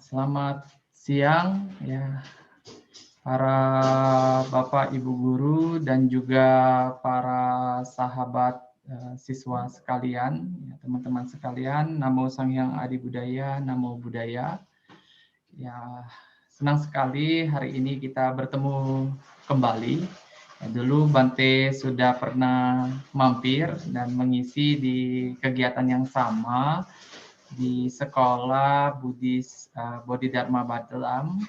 Selamat siang ya para Bapak Ibu guru dan juga para sahabat siswa sekalian, ya, teman-teman sekalian. Namo Sang Hyang Adi Budaya, Namo Buddhaya. Ya, senang sekali hari ini kita bertemu kembali. Ya, dulu Bante sudah pernah mampir dan mengisi di kegiatan yang sama di sekolah Buddhis Bodhidharma Badalam.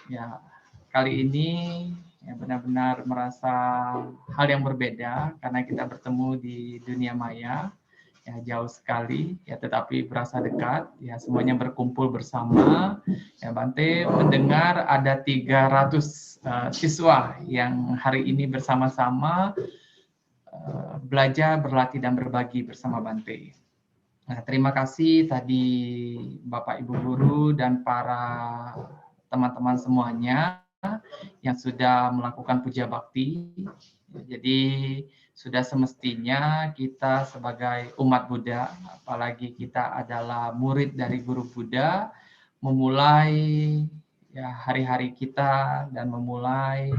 Ya, kali ini ya benar-benar merasa hal yang berbeda karena kita bertemu di dunia maya. Ya, jauh sekali ya, tetapi berasa dekat. Ya, semuanya berkumpul bersama. Ya, Bante mendengar ada 300 siswa yang hari ini bersama-sama belajar, berlatih dan berbagi bersama Bante. Nah, terima kasih tadi Bapak Ibu guru dan para teman-teman semuanya yang sudah melakukan puja bakti. Jadi sudah semestinya kita sebagai umat Buddha, apalagi kita adalah murid dari guru Buddha, memulai ya hari-hari kita dan memulai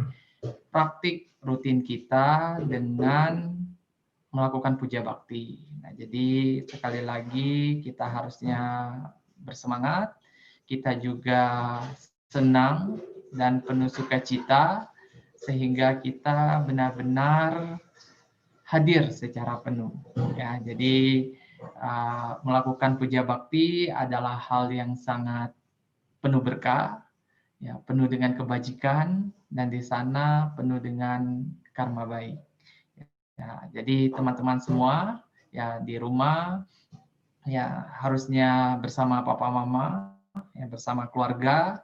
praktik rutin kita dengan melakukan puja bakti. Nah, jadi sekali lagi kita harusnya bersemangat, kita juga senang dan penuh sukacita sehingga kita benar-benar hadir secara penuh. Ya, jadi melakukan puja bakti adalah hal yang sangat penuh berkah, ya, penuh dengan kebajikan dan di sana penuh dengan karma baik. Ya, jadi teman-teman semua ya di rumah ya harusnya bersama papa mama, ya, bersama keluarga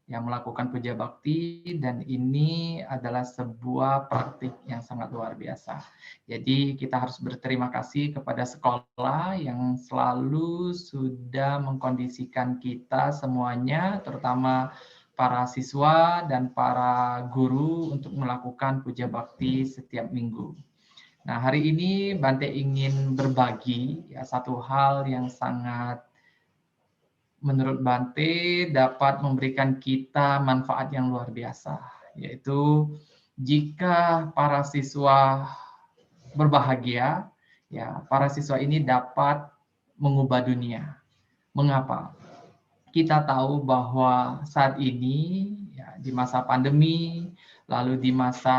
yang melakukan puja bakti, dan ini adalah sebuah praktik yang sangat luar biasa. Jadi kita harus berterima kasih kepada sekolah yang selalu sudah mengkondisikan kita semuanya, terutama para siswa dan para guru untuk melakukan puja bakti setiap minggu. Nah, hari ini Bante ingin berbagi ya satu hal yang sangat menurut Bante dapat memberikan kita manfaat yang luar biasa, yaitu jika para siswa berbahagia, ya para siswa ini dapat mengubah dunia. Mengapa? Kita tahu bahwa saat ini ya, di masa pandemi, lalu di masa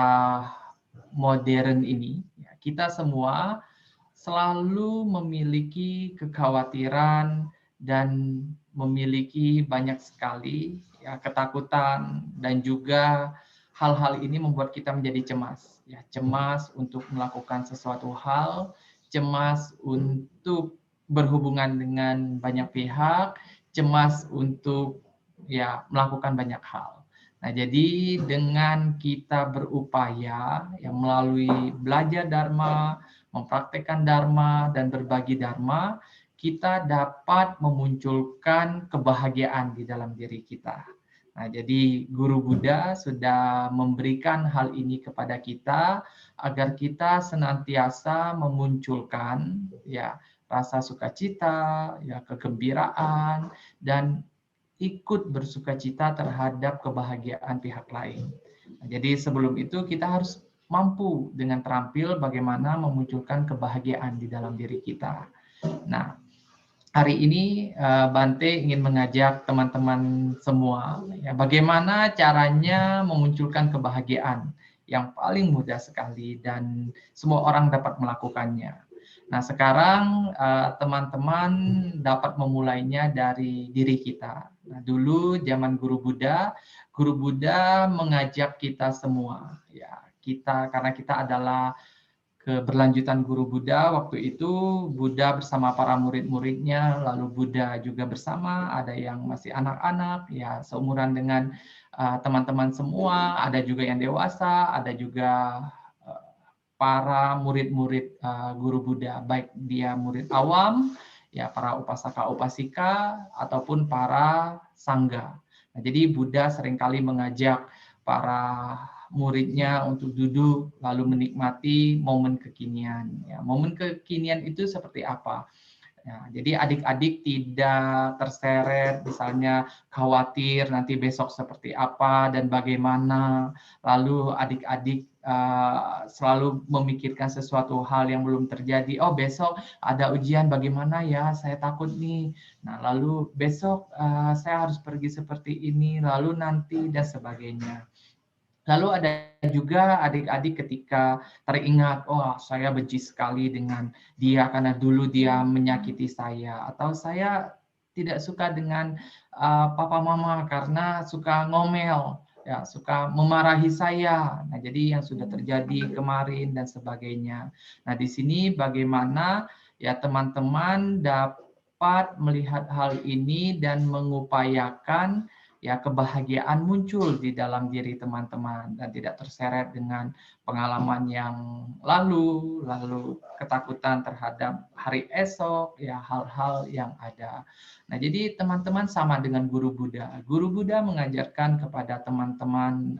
modern ini, ya, kita semua selalu memiliki kekhawatiran dan memiliki banyak sekali ya ketakutan, dan juga hal-hal ini membuat kita menjadi cemas. Ya, cemas untuk melakukan sesuatu hal, cemas untuk berhubungan dengan banyak pihak, cemas untuk ya melakukan banyak hal. Nah, jadi dengan kita berupaya yang melalui belajar Dharma, mempraktekkan Dharma dan berbagi Dharma, kita dapat memunculkan kebahagiaan di dalam diri kita. Nah, jadi guru Buddha sudah memberikan hal ini kepada kita agar kita senantiasa memunculkan ya rasa sukacita, ya kegembiraan, dan ikut bersukacita terhadap kebahagiaan pihak lain. Nah, jadi sebelum itu kita harus mampu dengan terampil bagaimana memunculkan kebahagiaan di dalam diri kita. Nah, hari ini Bante ingin mengajak teman-teman semua ya, bagaimana caranya memunculkan kebahagiaan yang paling mudah sekali dan semua orang dapat melakukannya. Nah, sekarang teman-teman dapat memulainya dari diri kita. Nah, dulu zaman guru Buddha mengajak kita semua ya, karena kita adalah keberlanjutan guru Buddha. Waktu itu Buddha bersama para murid-muridnya, lalu Buddha juga bersama, ada yang masih anak-anak ya seumuran dengan teman-teman semua, ada juga yang dewasa, ada juga para murid-murid guru Buddha, baik dia murid awam ya, para upasaka upasika ataupun para sangga. Nah, jadi Buddha seringkali mengajak para muridnya untuk duduk lalu menikmati momen kekinian. Ya, momen kekinian itu seperti apa? Ya, jadi adik-adik tidak terseret, misalnya khawatir nanti besok seperti apa dan bagaimana, lalu adik-adik selalu memikirkan sesuatu hal yang belum terjadi. Oh, besok ada ujian, bagaimana ya? Saya takut nih. Nah, lalu besok saya harus pergi seperti ini, lalu nanti dan sebagainya. Lalu ada juga adik-adik ketika teringat, oh saya benci sekali dengan dia karena dulu dia menyakiti saya, atau saya tidak suka dengan papa mama karena suka ngomel, ya suka memarahi saya. Nah, jadi yang sudah terjadi kemarin dan sebagainya. Nah, di sini bagaimana ya teman-teman dapat melihat hal ini dan mengupayakan ya kebahagiaan muncul di dalam diri teman-teman dan tidak terseret dengan pengalaman yang lalu ketakutan terhadap hari esok, ya hal-hal yang ada. Nah, jadi teman-teman sama dengan guru Buddha. Guru Buddha mengajarkan kepada teman-teman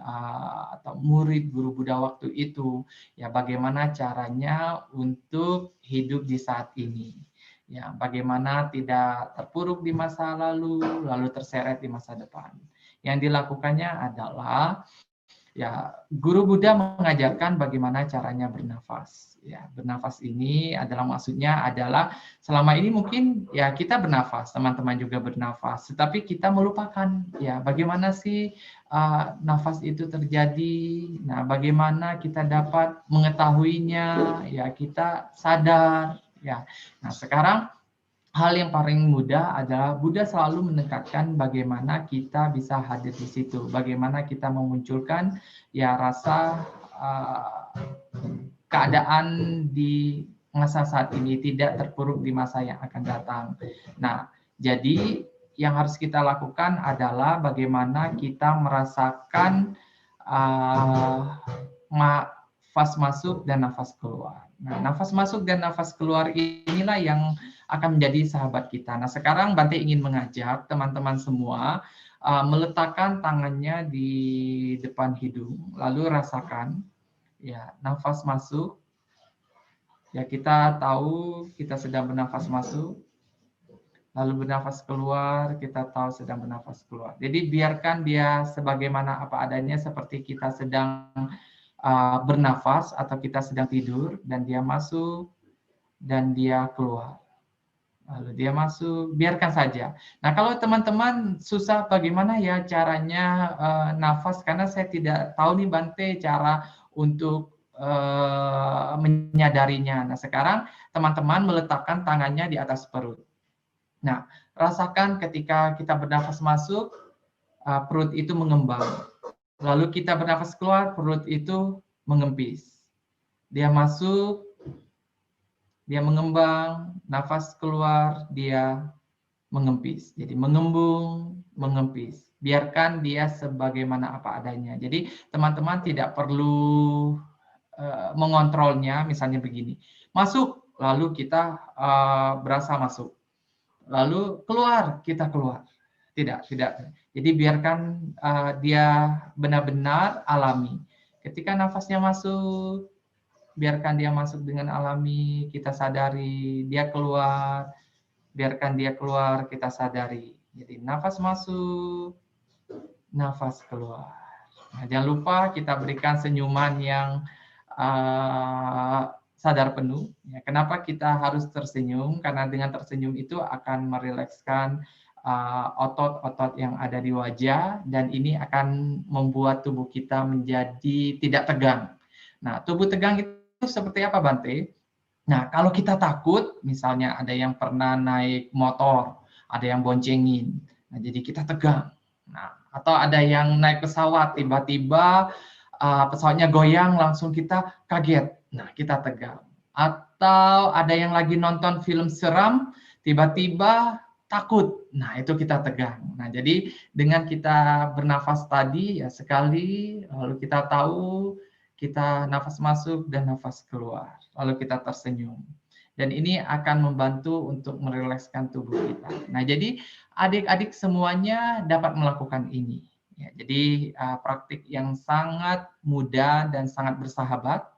atau murid guru Buddha waktu itu, ya bagaimana caranya untuk hidup di saat ini. Ya, bagaimana tidak terpuruk di masa lalu terseret di masa depan. Yang dilakukannya adalah ya guru Buddha mengajarkan bagaimana caranya bernafas. Ya, bernafas ini adalah maksudnya adalah selama ini mungkin ya kita bernafas, teman-teman juga bernafas, tetapi kita melupakan ya bagaimana sih nafas itu terjadi. Nah, bagaimana kita dapat mengetahuinya? Ya, kita sadar ya. Nah, sekarang hal yang paling mudah adalah Buddha selalu menekankan bagaimana kita bisa hadir di situ, bagaimana kita memunculkan ya rasa keadaan di masa saat ini, tidak terpuruk di masa yang akan datang. Nah, jadi yang harus kita lakukan adalah bagaimana kita merasakan nafas masuk dan nafas keluar. Nah, nafas masuk dan nafas keluar inilah yang akan menjadi sahabat kita. Nah, sekarang Bante ingin mengajak teman-teman semua meletakkan tangannya di depan hidung, lalu rasakan ya nafas masuk. Ya, kita tahu kita sedang bernafas masuk, lalu bernafas keluar, kita tahu sedang bernafas keluar. Jadi biarkan dia sebagaimana apa adanya, seperti kita sedang bernafas atau kita sedang tidur, dan dia masuk dan dia keluar. Lalu dia masuk, biarkan saja. Nah, kalau teman-teman susah bagaimana ya caranya nafas, karena saya tidak tahu nih Bante cara untuk menyadarinya. Nah, sekarang teman-teman meletakkan tangannya di atas perut. Nah, rasakan ketika kita bernafas masuk, perut itu mengembang. Lalu kita bernafas keluar, perut itu mengempis. Dia masuk, dia mengembang, nafas keluar, dia mengempis. Jadi mengembung, mengempis. Biarkan dia sebagaimana apa adanya. Jadi teman-teman tidak perlu mengontrolnya, misalnya begini. Masuk, lalu kita berasa masuk. Lalu keluar, kita keluar. Tidak. Jadi biarkan dia benar-benar alami. Ketika nafasnya masuk, biarkan dia masuk dengan alami, kita sadari. Dia keluar, biarkan dia keluar, kita sadari. Jadi nafas masuk, nafas keluar. Nah, jangan lupa kita berikan senyuman yang sadar penuh. Ya, kenapa kita harus tersenyum? Karena dengan tersenyum itu akan merilekskan otot-otot yang ada di wajah, dan ini akan membuat tubuh kita menjadi tidak tegang. Nah, tubuh tegang itu seperti apa, Bante? Nah, kalau kita takut, misalnya ada yang pernah naik motor, ada yang boncengin, nah, jadi kita tegang. Nah, atau ada yang naik pesawat, tiba-tiba pesawatnya goyang, langsung kita kaget. Nah, kita tegang. Atau ada yang lagi nonton film seram, tiba-tiba takut. Nah, itu kita tegang. Nah, jadi dengan kita bernafas tadi, ya sekali, lalu kita tahu, kita nafas masuk dan nafas keluar. Lalu kita tersenyum. Dan ini akan membantu untuk merilekskan tubuh kita. Nah, jadi adik-adik semuanya dapat melakukan ini. Ya, jadi praktik yang sangat mudah dan sangat bersahabat.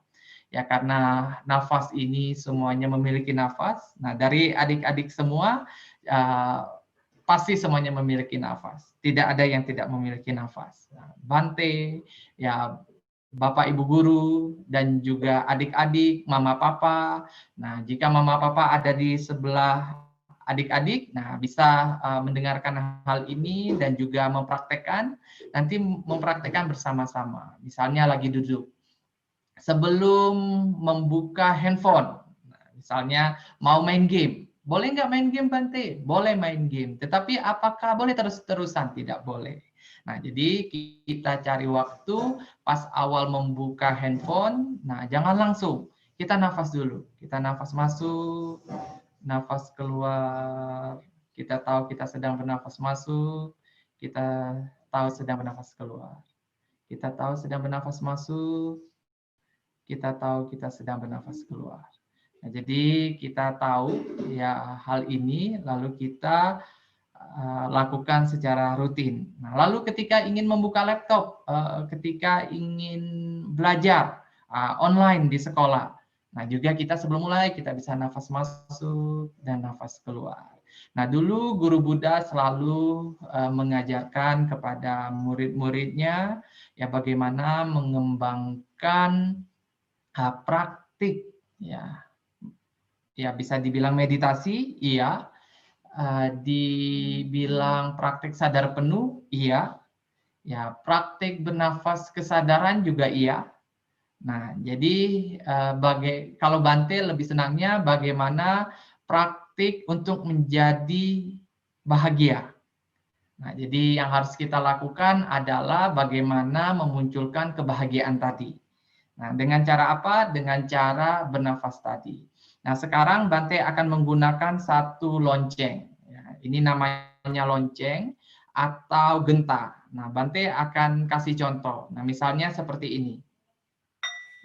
ya karena nafas ini semuanya memiliki nafas. Nah, dari adik-adik semua pasti semuanya memiliki nafas. Tidak ada yang tidak memiliki nafas. Nah, Bante, ya Bapak Ibu guru dan juga adik-adik, mama papa. Nah, jika mama papa ada di sebelah adik-adik, nah bisa mendengarkan hal ini dan juga mempraktekkan, nanti mempraktekkan bersama-sama. Misalnya lagi duduk. Sebelum membuka handphone, nah, misalnya mau main game. Boleh nggak main game, Bante? Boleh main game. Tetapi apakah boleh terus-terusan? Tidak boleh. Nah, jadi kita cari waktu pas awal membuka handphone. Nah, jangan langsung. Kita nafas dulu. Kita nafas masuk, nafas keluar. Kita tahu kita sedang bernafas masuk. Kita tahu sedang bernafas keluar. Kita tahu sedang bernafas masuk. Kita tahu kita sedang bernafas keluar. Nah, jadi kita tahu ya hal ini, lalu kita lakukan secara rutin. Nah, lalu ketika ingin membuka laptop, ketika ingin belajar online di sekolah, nah juga kita sebelum mulai kita bisa nafas masuk dan nafas keluar. Nah, dulu guru Buddha selalu mengajarkan kepada murid-muridnya ya bagaimana mengembangkan praktik ya bisa dibilang meditasi, iya. Dibilang praktik sadar penuh, iya. Ya, praktik bernafas kesadaran juga iya. Nah, jadi kalau Bante lebih senangnya bagaimana praktik untuk menjadi bahagia. Nah, jadi yang harus kita lakukan adalah bagaimana memunculkan kebahagiaan tadi. Nah, dengan cara apa? Dengan cara bernafas tadi. Nah, sekarang Bante akan menggunakan satu lonceng. Ya, ini namanya lonceng atau genta. Nah, Bante akan kasih contoh. Nah, misalnya seperti ini.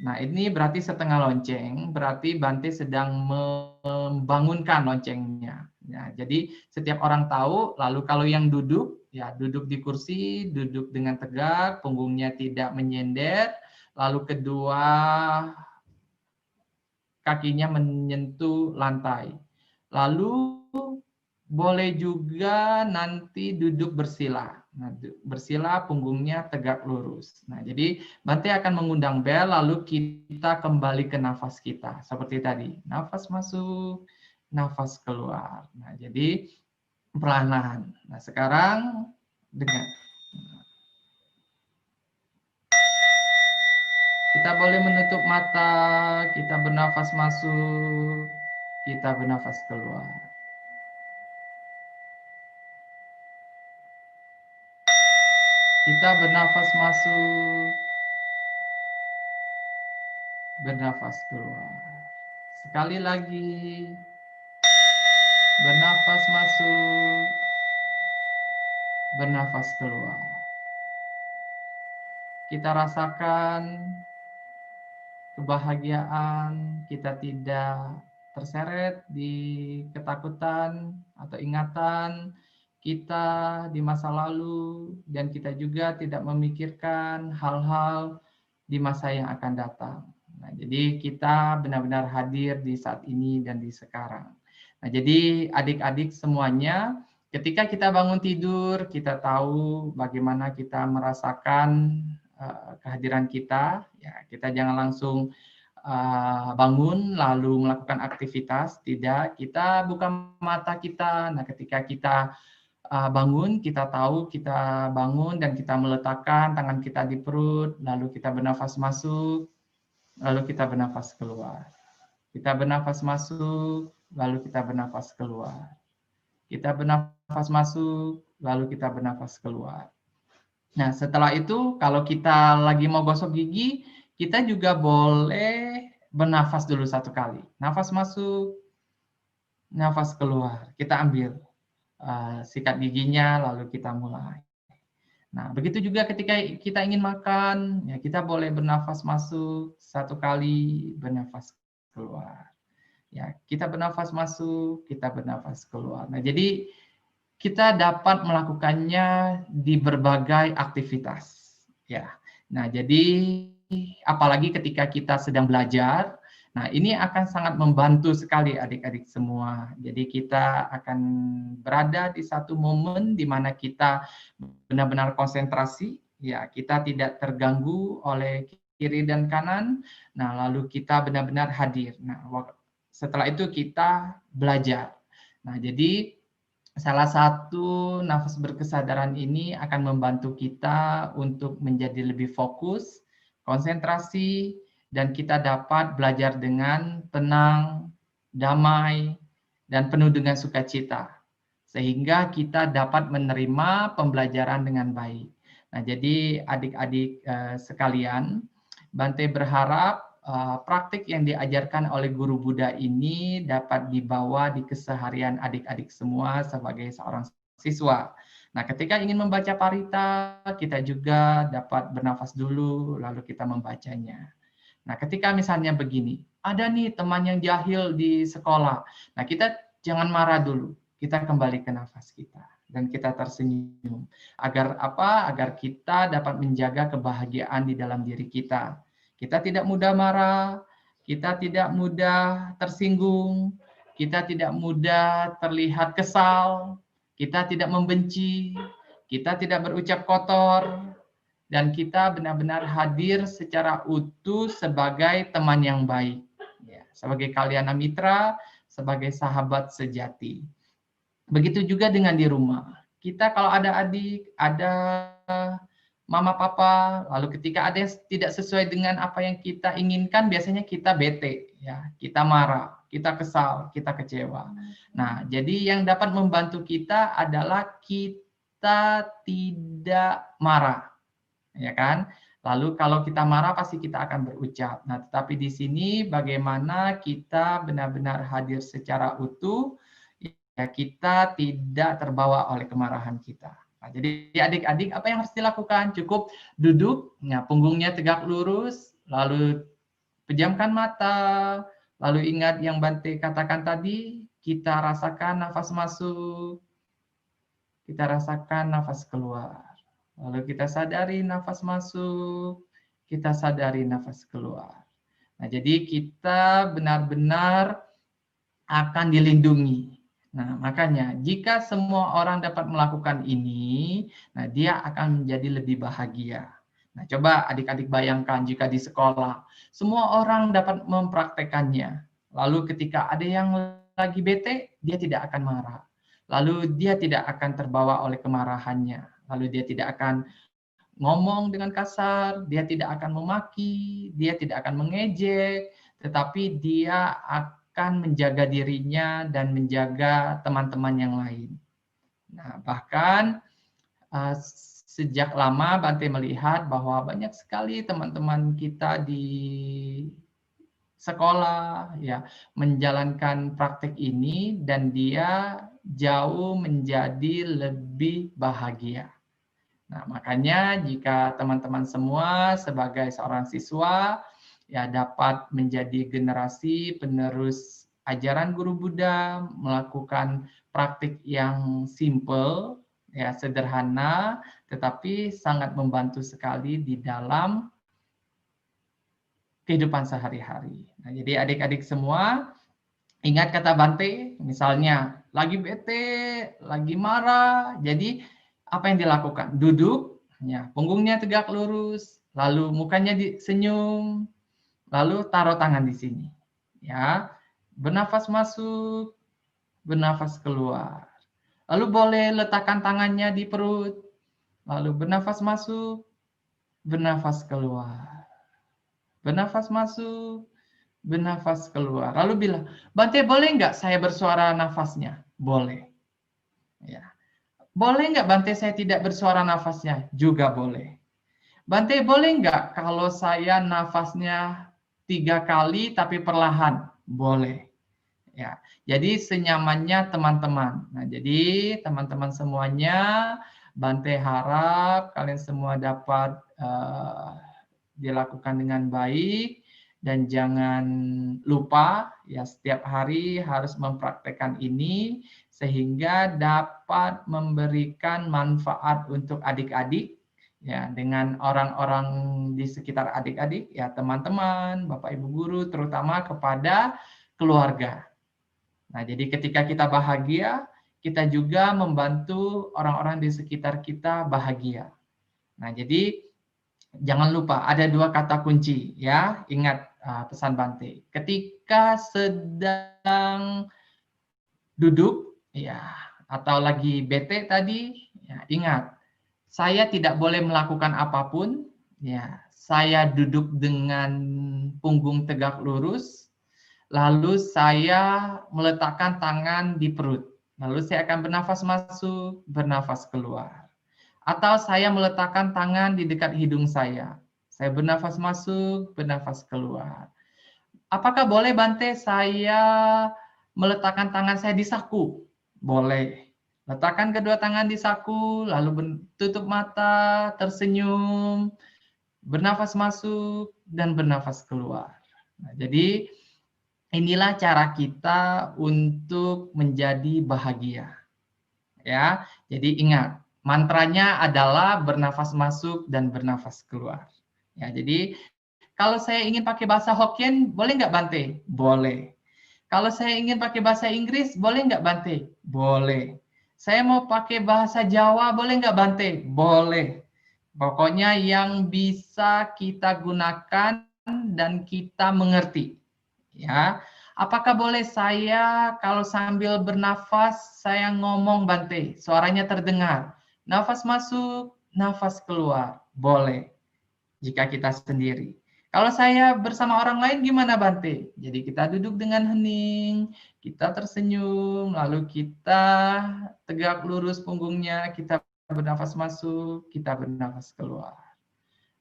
Nah, ini berarti setengah lonceng, berarti Bante sedang membangunkan loncengnya. Ya, jadi setiap orang tahu, lalu kalau yang duduk, ya duduk di kursi, duduk dengan tegak, punggungnya tidak menyender, lalu kedua kakinya menyentuh lantai. Lalu boleh juga nanti duduk bersila. Nah, bersila punggungnya tegak lurus. Nah, jadi Bante akan mengundang bel, lalu kita kembali ke nafas kita. Seperti tadi, nafas masuk, nafas keluar. Nah, jadi perlahan-lahan. Nah, sekarang dengan kita boleh menutup mata, kita bernafas masuk, kita bernafas keluar. Kita bernafas masuk, bernafas keluar. Sekali lagi, bernafas masuk, bernafas keluar. Kita rasakan kebahagiaan, kita tidak terseret di ketakutan atau ingatan kita di masa lalu, dan kita juga tidak memikirkan hal-hal di masa yang akan datang. Nah, jadi kita benar-benar hadir di saat ini dan di sekarang. Nah, jadi adik-adik semuanya, ketika kita bangun tidur, kita tahu bagaimana kita merasakan kehadiran kita. Ya, kita jangan langsung bangun lalu melakukan aktivitas. Tidak, kita buka mata kita. Nah, ketika kita bangun, kita tahu kita bangun dan kita meletakkan tangan kita di perut, lalu kita bernafas masuk, lalu kita bernafas keluar. Kita bernafas masuk, lalu kita bernafas keluar. Kita bernafas masuk, lalu kita bernafas keluar. Nah, setelah itu kalau kita lagi mau gosok gigi, kita juga boleh bernafas dulu satu kali. Nafas masuk, nafas keluar. Kita ambil sikat giginya, lalu kita mulai. Nah, begitu juga ketika kita ingin makan, ya kita boleh bernafas masuk satu kali, bernafas keluar. Ya, kita bernafas masuk, kita bernafas keluar. Nah, jadi kita dapat melakukannya di berbagai aktivitas. Ya, nah jadi apalagi ketika kita sedang belajar. Nah, ini akan sangat membantu sekali adik-adik semua. Jadi kita akan berada di satu momen di mana kita benar-benar konsentrasi, ya, kita tidak terganggu oleh kiri dan kanan. Nah, lalu kita benar-benar hadir. Nah, setelah itu kita belajar. Nah, jadi salah satu nafas berkesadaran ini akan membantu kita untuk menjadi lebih fokus, konsentrasi, dan kita dapat belajar dengan tenang, damai, dan penuh dengan sukacita. Sehingga kita dapat menerima pembelajaran dengan baik. Nah, jadi adik-adik sekalian, Bante berharap praktik yang diajarkan oleh guru Buddha ini dapat dibawa di keseharian adik-adik semua sebagai seorang siswa. Nah, ketika ingin membaca parita, kita juga dapat bernafas dulu, lalu kita membacanya. Nah, ketika misalnya begini, ada nih teman yang jahil di sekolah. Nah, kita jangan marah dulu. Kita kembali ke nafas kita dan kita tersenyum. Agar apa? Agar kita dapat menjaga kebahagiaan di dalam diri kita. Kita tidak mudah marah, kita tidak mudah tersinggung, kita tidak mudah terlihat kesal, kita tidak membenci, kita tidak berucap kotor, dan kita benar-benar hadir secara utuh sebagai teman yang baik, ya, sebagai kalyana mitra, sebagai sahabat sejati. Begitu juga dengan di rumah. Kita kalau ada adik, ada mama papa, lalu ketika ada yang tidak sesuai dengan apa yang kita inginkan, biasanya kita bete, ya, kita marah, kita kesal, kita kecewa. Nah, jadi yang dapat membantu kita adalah kita tidak marah, ya kan? Lalu kalau kita marah pasti kita akan berucap. Nah, tetapi di sini bagaimana kita benar-benar hadir secara utuh, ya, kita tidak terbawa oleh kemarahan kita. Nah, jadi adik-adik apa yang harus dilakukan? Cukup duduk, ya, punggungnya tegak lurus, lalu pejamkan mata, lalu ingat yang Bante katakan tadi, kita rasakan nafas masuk, kita rasakan nafas keluar. Lalu kita sadari nafas masuk, kita sadari nafas keluar. Nah, jadi kita benar-benar akan dilindungi. Nah, makanya jika semua orang dapat melakukan ini, nah dia akan menjadi lebih bahagia. Nah, coba adik-adik bayangkan jika di sekolah semua orang dapat mempraktekannya. Lalu ketika ada yang lagi bete, dia tidak akan marah. Lalu dia tidak akan terbawa oleh kemarahannya. Lalu dia tidak akan ngomong dengan kasar, dia tidak akan memaki, dia tidak akan mengejek, tetapi dia akan menjaga dirinya dan menjaga teman-teman yang lain. Nah, bahkan sejak lama Bante melihat bahwa banyak sekali teman-teman kita di sekolah, ya, menjalankan praktik ini dan dia jauh menjadi lebih bahagia. Nah, makanya jika teman-teman semua sebagai seorang siswa ya dapat menjadi generasi penerus ajaran guru Buddha, melakukan praktik yang simple, ya, sederhana, tetapi sangat membantu sekali di dalam kehidupan sehari-hari. Nah, jadi adik-adik semua, ingat kata Bante, misalnya lagi bete, lagi marah, jadi apa yang dilakukan? Duduk, ya, punggungnya tegak lurus, lalu mukanya disenyum, lalu taruh tangan di sini, ya, bernafas masuk, bernafas keluar, lalu boleh letakkan tangannya di perut, lalu bernafas masuk, bernafas keluar, bernafas masuk, bernafas keluar, lalu bilang, Bante boleh nggak saya bersuara nafasnya? Boleh, ya. Boleh nggak Bante saya tidak bersuara nafasnya? Juga boleh. Bante boleh nggak kalau saya nafasnya 3 kali tapi perlahan? Boleh. Ya, jadi senyamannya teman-teman. Nah, jadi teman-teman semuanya, Bante harap kalian semua dapat dilakukan dengan baik dan jangan lupa ya setiap hari harus mempraktekkan ini sehingga dapat memberikan manfaat untuk adik-adik, ya dengan orang-orang di sekitar adik-adik, ya teman-teman, Bapak Ibu guru, terutama kepada keluarga. Nah, jadi ketika kita bahagia, kita juga membantu orang-orang di sekitar kita bahagia. Nah, jadi jangan lupa ada 2 kata kunci ya, ingat pesan Bante. Ketika sedang duduk ya atau lagi bete tadi, ya ingat, saya tidak boleh melakukan apapun, ya. Saya duduk dengan punggung tegak lurus, lalu saya meletakkan tangan di perut. Lalu saya akan bernafas masuk, bernafas keluar. Atau saya meletakkan tangan di dekat hidung saya. Saya bernafas masuk, bernafas keluar. Apakah boleh Bante saya meletakkan tangan saya di saku? Boleh. Letakkan kedua tangan di saku, lalu tutup mata, tersenyum, bernafas masuk, dan bernafas keluar. Nah, jadi inilah cara kita untuk menjadi bahagia. Ya, jadi ingat, mantranya adalah bernafas masuk dan bernafas keluar. Ya, jadi kalau saya ingin pakai bahasa Hokkien, boleh nggak Bante? Boleh. Kalau saya ingin pakai bahasa Inggris, boleh nggak Bante? Boleh. Saya mau pakai bahasa Jawa, boleh nggak Bante? Boleh. Pokoknya yang bisa kita gunakan dan kita mengerti. Ya, apakah boleh saya kalau sambil bernafas saya ngomong Bante, suaranya terdengar. Nafas masuk, nafas keluar. Boleh jika kita sendiri. Kalau saya bersama orang lain gimana Bante? Jadi kita duduk dengan hening, kita tersenyum, lalu kita tegak lurus punggungnya, kita bernafas masuk, kita bernafas keluar.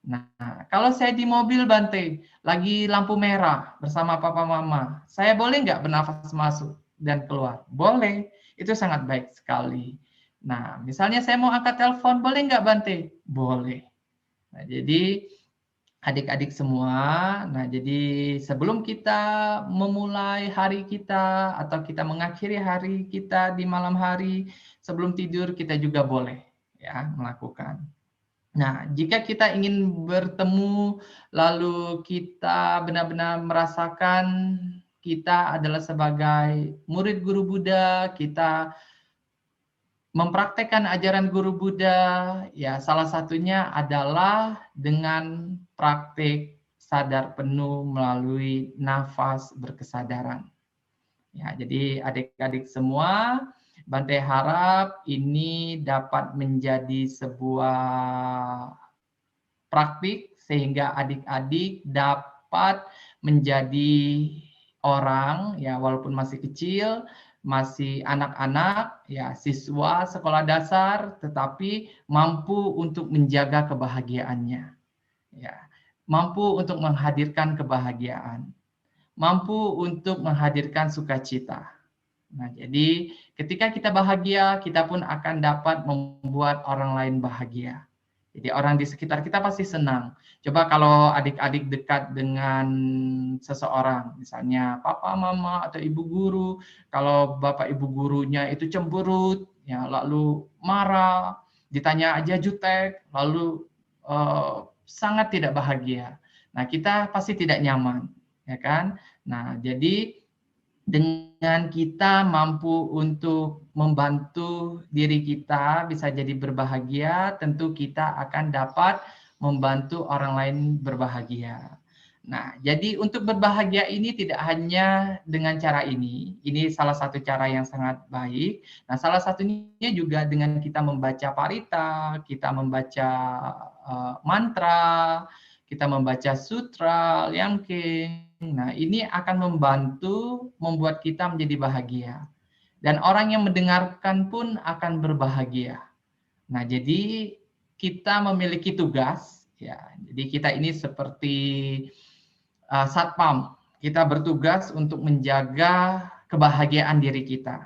Nah, kalau saya di mobil Bante, lagi lampu merah bersama papa mama, saya boleh nggak bernafas masuk dan keluar? Boleh, itu sangat baik sekali. Nah, misalnya saya mau angkat telepon, boleh nggak Bante? Boleh. Nah, jadi adik-adik semua, nah jadi sebelum kita memulai hari kita atau kita mengakhiri hari kita di malam hari, sebelum tidur kita juga boleh ya melakukan. Nah, jika kita ingin bertemu, lalu kita benar-benar merasakan kita adalah sebagai murid guru Buddha, kita mempraktekkan ajaran guru Buddha, ya salah satunya adalah dengan praktik sadar penuh melalui nafas berkesadaran. Ya, jadi adik-adik semua, Bante harap ini dapat menjadi sebuah praktik sehingga adik-adik dapat menjadi orang ya walaupun masih kecil, masih anak-anak ya siswa sekolah dasar tetapi mampu untuk menjaga kebahagiaannya ya. Mampu untuk menghadirkan kebahagiaan, mampu untuk menghadirkan sukacita. Nah, jadi ketika kita bahagia, kita pun akan dapat membuat orang lain bahagia. Jadi orang di sekitar kita pasti senang. Coba kalau adik-adik dekat dengan seseorang, misalnya papa, mama, atau ibu guru, kalau bapak ibu gurunya itu cemberut, ya lalu marah, ditanya aja jutek, lalu sangat tidak bahagia. Nah, kita pasti tidak nyaman, ya kan? Nah, jadi dengan kita mampu untuk membantu diri kita bisa jadi berbahagia, tentu kita akan dapat membantu orang lain berbahagia. Nah, jadi untuk berbahagia ini tidak hanya dengan cara ini salah satu cara yang sangat baik. Nah, salah satunya juga dengan kita membaca parita, kita membaca mantra, kita membaca sutra, liangking. Nah, ini akan membantu membuat kita menjadi bahagia. Dan orang yang mendengarkan pun akan berbahagia. Nah, jadi kita memiliki tugas, ya. Jadi kita ini seperti satpam. Kita bertugas untuk menjaga kebahagiaan diri kita.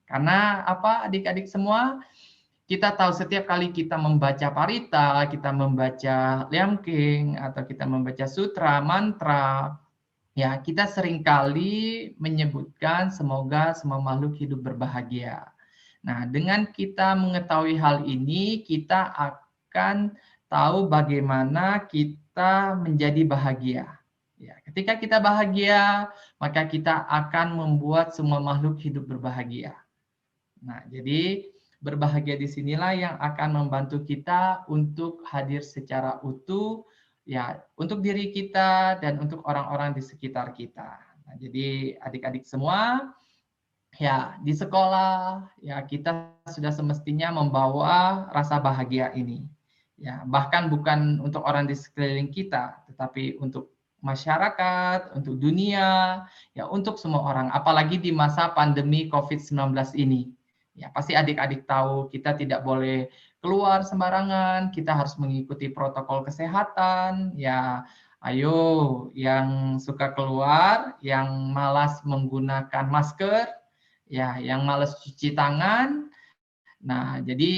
Karena apa, adik-adik semua? Kita tahu setiap kali kita membaca parita, kita membaca liangking, atau kita membaca sutra, mantra, ya kita seringkali menyebutkan semoga semua makhluk hidup berbahagia. Nah, dengan kita mengetahui hal ini, kita akan tahu bagaimana kita menjadi bahagia. Ya, ketika kita bahagia, maka kita akan membuat semua makhluk hidup berbahagia. Nah, jadi berbahagia di sinilah yang akan membantu kita untuk hadir secara utuh, ya, untuk diri kita dan untuk orang-orang di sekitar kita. Nah, jadi adik-adik semua, ya, di sekolah ya kita sudah semestinya membawa rasa bahagia ini. Ya, bahkan bukan untuk orang di sekeliling kita, tetapi untuk masyarakat, untuk dunia, ya untuk semua orang, apalagi di masa pandemi COVID-19 ini. Ya, pasti adik-adik tahu kita tidak boleh keluar sembarangan, kita harus mengikuti protokol kesehatan, ya. Ayo, yang suka keluar, yang malas menggunakan masker, ya, yang malas cuci tangan. Nah, jadi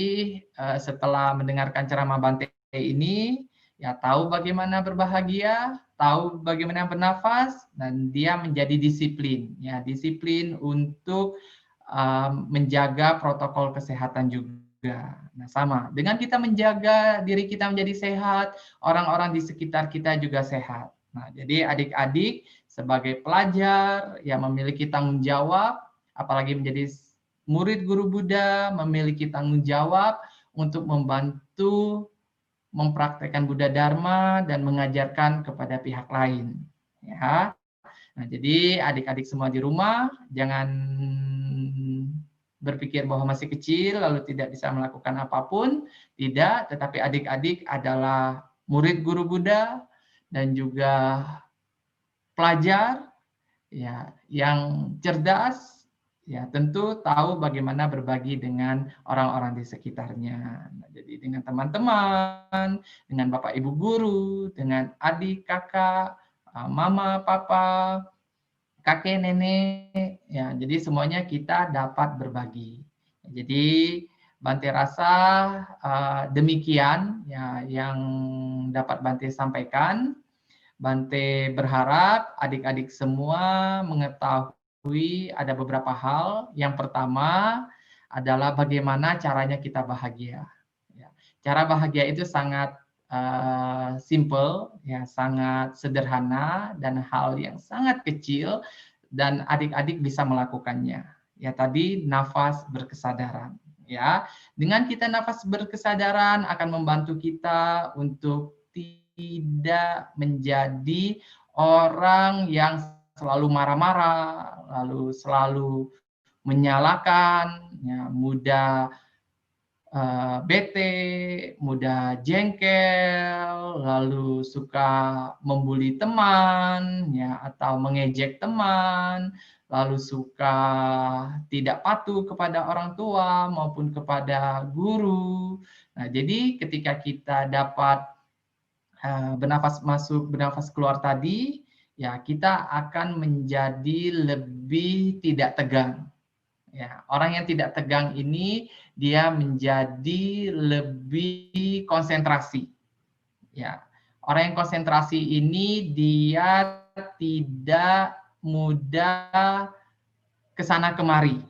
setelah mendengarkan ceramah Bante ini, ya tahu bagaimana berbahagia, tahu bagaimana bernafas, dan dia menjadi disiplin, ya disiplin untuk menjaga protokol kesehatan juga. Nah, sama dengan kita menjaga diri kita menjadi sehat, orang-orang di sekitar kita juga sehat. Nah, jadi adik-adik sebagai pelajar yang memiliki tanggung jawab, apalagi menjadi murid guru Buddha, memiliki tanggung jawab untuk membantu mempraktekkan Buddha Dharma dan mengajarkan kepada pihak lain. Ya. Nah, jadi adik-adik semua di rumah jangan berpikir bahwa masih kecil lalu tidak bisa melakukan apapun, tidak, tetapi adik-adik adalah murid guru Buddha dan juga pelajar ya yang cerdas, ya tentu tahu bagaimana berbagi dengan orang-orang di sekitarnya. Nah, jadi dengan teman-teman, dengan bapak ibu guru, dengan adik kakak, mama papa, kakek nenek, ya jadi semuanya kita dapat berbagi. Jadi Bante rasa demikian ya yang dapat Bante sampaikan. Bante berharap adik-adik semua mengetahui ada beberapa hal. Yang pertama adalah bagaimana caranya kita bahagia. Ya, cara bahagia itu sangat simple, ya, sangat sederhana dan hal yang sangat kecil dan adik-adik bisa melakukannya. Ya tadi nafas berkesadaran. Ya, dengan kita nafas berkesadaran akan membantu kita untuk tidak menjadi orang yang selalu marah-marah, lalu selalu menyalahkan, ya, mudah bete, mudah jengkel, lalu suka membuli teman, ya, atau mengejek teman, lalu suka tidak patuh kepada orang tua maupun kepada guru. Nah, jadi ketika kita dapat bernafas masuk, bernafas keluar tadi, ya kita akan menjadi lebih tidak tegang. Ya, orang yang tidak tegang ini dia menjadi lebih konsentrasi. Ya, orang yang konsentrasi ini dia tidak mudah kesana kemari.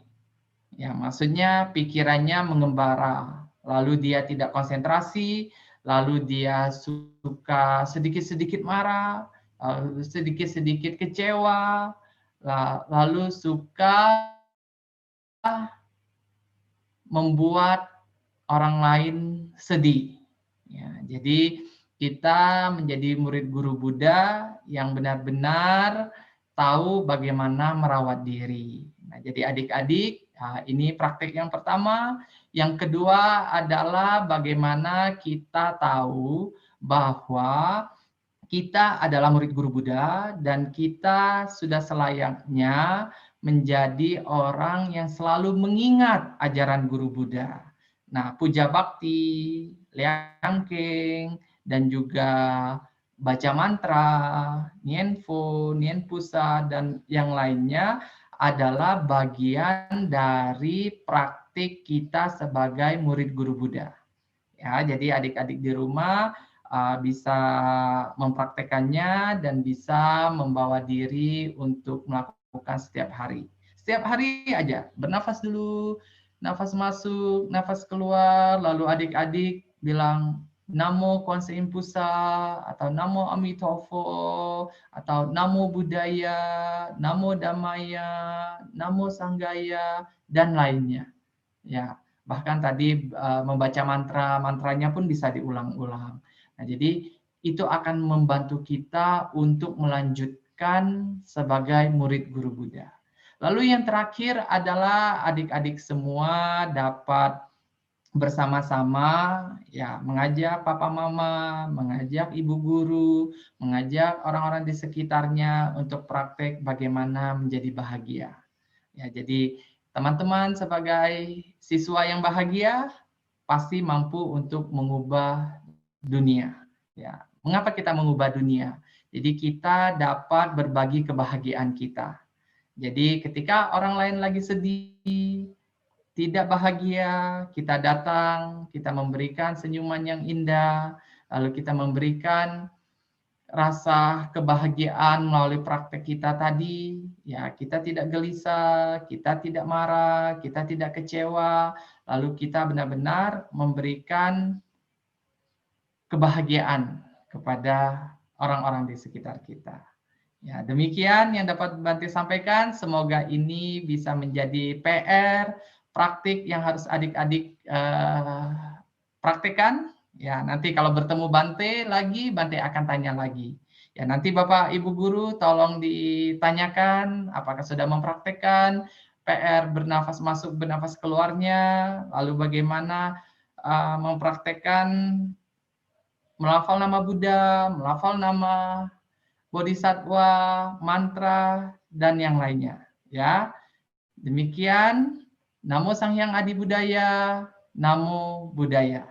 Ya, maksudnya pikirannya mengembara, lalu dia tidak konsentrasi, lalu dia suka sedikit-sedikit marah, sedikit-sedikit kecewa, lalu suka membuat orang lain sedih. Ya, jadi kita menjadi murid guru Buddha yang benar-benar tahu bagaimana merawat diri. Nah, jadi adik-adik, ini praktik yang pertama. Yang kedua adalah bagaimana kita tahu bahwa kita adalah murid guru Buddha dan kita sudah selayaknya menjadi orang yang selalu mengingat ajaran guru Buddha. Nah, puja bakti, liangking, dan juga baca mantra, nienpo, nienpusa, dan yang lainnya adalah bagian dari praktik kita sebagai murid guru Buddha. Ya, jadi adik-adik di rumah bisa mempraktekannya dan bisa membawa diri untuk melakukan setiap hari. Setiap hari aja, bernafas dulu, nafas masuk, nafas keluar, lalu adik-adik bilang Namo Kwanse Impusa, atau Namo Amitofo, atau Namo Buddhaya, Namo Dhammaya, Namo Sanggaya, dan lainnya. Ya, bahkan tadi membaca mantranya pun bisa diulang-ulang. Nah, jadi itu akan membantu kita untuk melanjutkan sebagai murid guru Buddha. Lalu yang terakhir adalah adik-adik semua dapat bersama-sama ya mengajak papa mama, mengajak ibu guru, mengajak orang-orang di sekitarnya untuk praktek bagaimana menjadi bahagia. Ya, jadi teman-teman sebagai siswa yang bahagia pasti mampu untuk mengubah dunia. Ya, mengapa kita mengubah dunia? Jadi kita dapat berbagi kebahagiaan kita. Jadi ketika orang lain lagi sedih, tidak bahagia, kita datang, kita memberikan senyuman yang indah, lalu kita memberikan rasa kebahagiaan melalui praktek kita tadi, ya kita tidak gelisah, kita tidak marah, kita tidak kecewa, lalu kita benar-benar memberikan kebahagiaan kepada orang-orang di sekitar kita. Ya, demikian yang dapat Bante sampaikan. Semoga ini bisa menjadi PR, praktik yang harus adik-adik praktekkan. Ya, nanti kalau bertemu Bante lagi, Bante akan tanya lagi. Ya, nanti Bapak Ibu Guru tolong ditanyakan apakah sudah mempraktekkan PR bernafas masuk, bernafas keluarnya, lalu bagaimana mempraktekkan melafal nama Buddha, melafal nama Bodhisattva, mantra, dan yang lainnya. Ya, demikian. Namo Sang Hyang Adi Buddhaya, Namo Buddhaya.